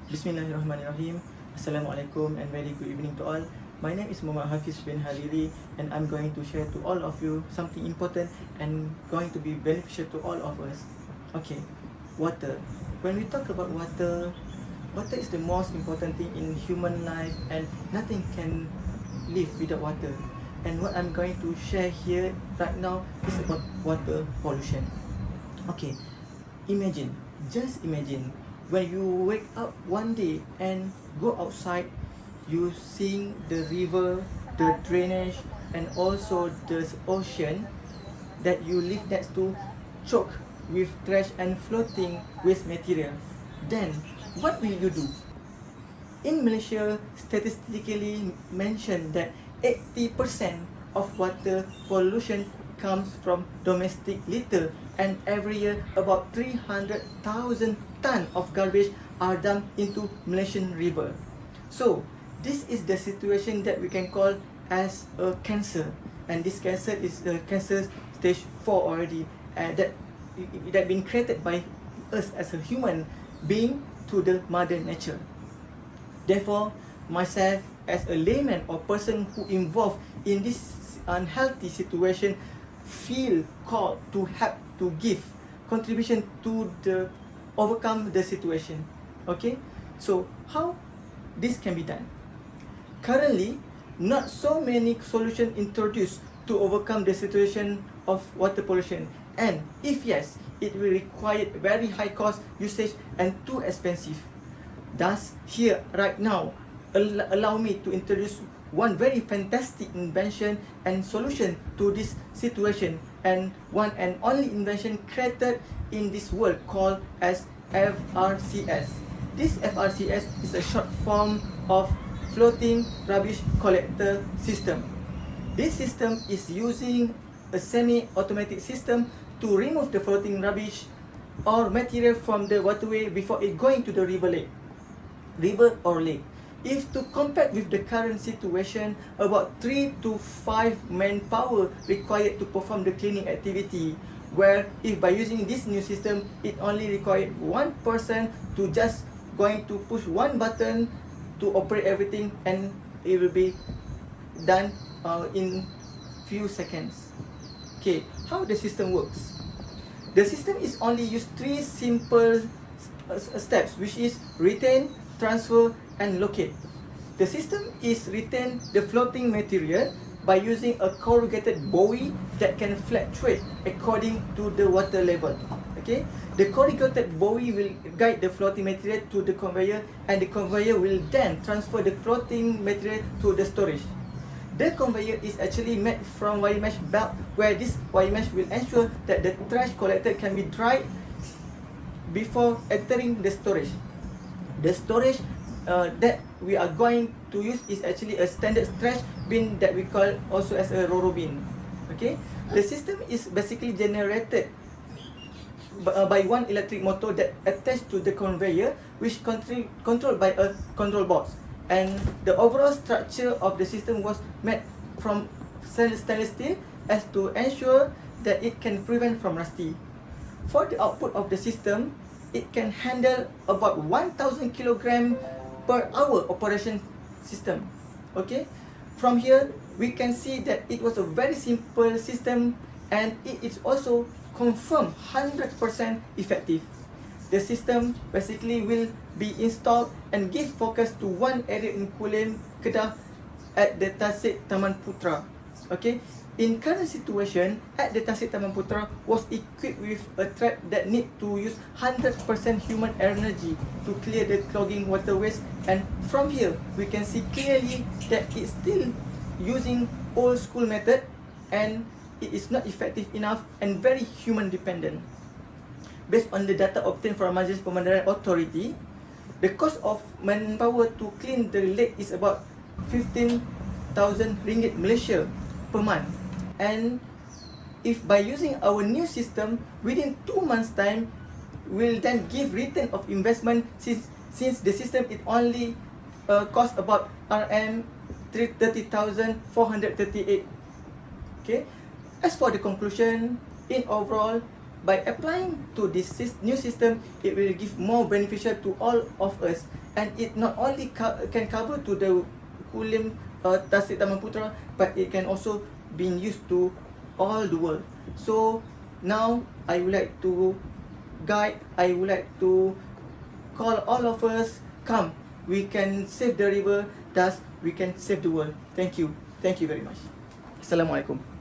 Bismillahirrahmanirrahim. Assalamualaikum and very good evening to all. My name is Muhammad Hafiz bin Hariri and I'm going to share to all of you something important and going to be beneficial to all of us. Okay, water. When we talk about water, water is the most important thing in human life and nothing can live without water. And what I'm going to share here right now is about water pollution. Okay, just imagine when you wake up one day and go outside, you seeing the river, the drainage, and also the ocean that you live next to choke with trash and floating waste material. Then, what will you do? In Malaysia, statistically mentioned that 80% of water pollution comes from domestic litter, and every year about 300,000 tons of garbage are dumped into Malaysian river. So this is the situation that we can call as a cancer, and this cancer is the cancer stage 4 already, and that been created by us as a human being to the mother nature. Therefore, myself as a layman or person who involved in this unhealthy situation feel called to help to give contribution to the overcome the situation. Okay, so how this can be done? Currently, not so many solutions introduced to overcome the situation of water pollution, and if yes, it will require very high cost usage and too expensive. Thus, here right now, allow me to introduce one very fantastic invention and solution to this situation, and one and only invention created in this world called as FRCS. This FRCS is a short form of floating rubbish collector system. This system is using a semi-automatic system to remove the floating rubbish or material from the waterway before it going to the river or lake. If to compare with the current situation, about 3 to 5 manpower required to perform the cleaning activity, where if by using this new system, it only required one person to just going to push one button to operate everything, and it will be done in few seconds. Okay, how the system works? The system is only use 3 simple steps, which is retain, transfer, and locate. The system is retain the floating material by using a corrugated buoy that can fluctuate according to the water level. Okay, the corrugated buoy will guide the floating material to the conveyor, and the conveyor will then transfer the floating material to the storage. The conveyor is actually made from wire mesh belt, where this wire mesh will ensure that the trash collected can be dried before entering the storage. The storage that we are going to use is actually a standard trash bin that we call also as a Roro bin. Okay, the system is basically generated by one electric motor that attached to the conveyor, which controlled by a control box, and the overall structure of the system was made from stainless steel as to ensure that it can prevent from rusty. For the output of the system, it can handle about 1,000 kilogram per hour operation system. Okay, from here we can see that it was a very simple system, and it is also confirmed 100% effective. The system basically will be installed and give focus to one area in Kulim, Kedah at the Tasik Taman Putra. Okay, in current situation at the Tasik Taman Putra was equipped with a trap that need to use 100% human energy to clear the clogging waterways, and from here we can see clearly that it's still using old school method, and it is not effective enough and very human dependent. Based on the data obtained from Majlis Pemandaran Authority, the cost of manpower to clean the lake is about 15,000 ringgit Malaysia per month. And if by using our new system within 2 months time, will then give return of investment, since the system it only cost about RM 30,438. Okay, as for the conclusion, in overall, by applying to this new system, it will give more beneficial to all of us, and it not only can cover to the Kulim Tasik Taman Putra, but it can also be used to all the world. So now I would like to call all of us, come, we can save the river, thus we can save the world. Thank you very much. Assalamualaikum.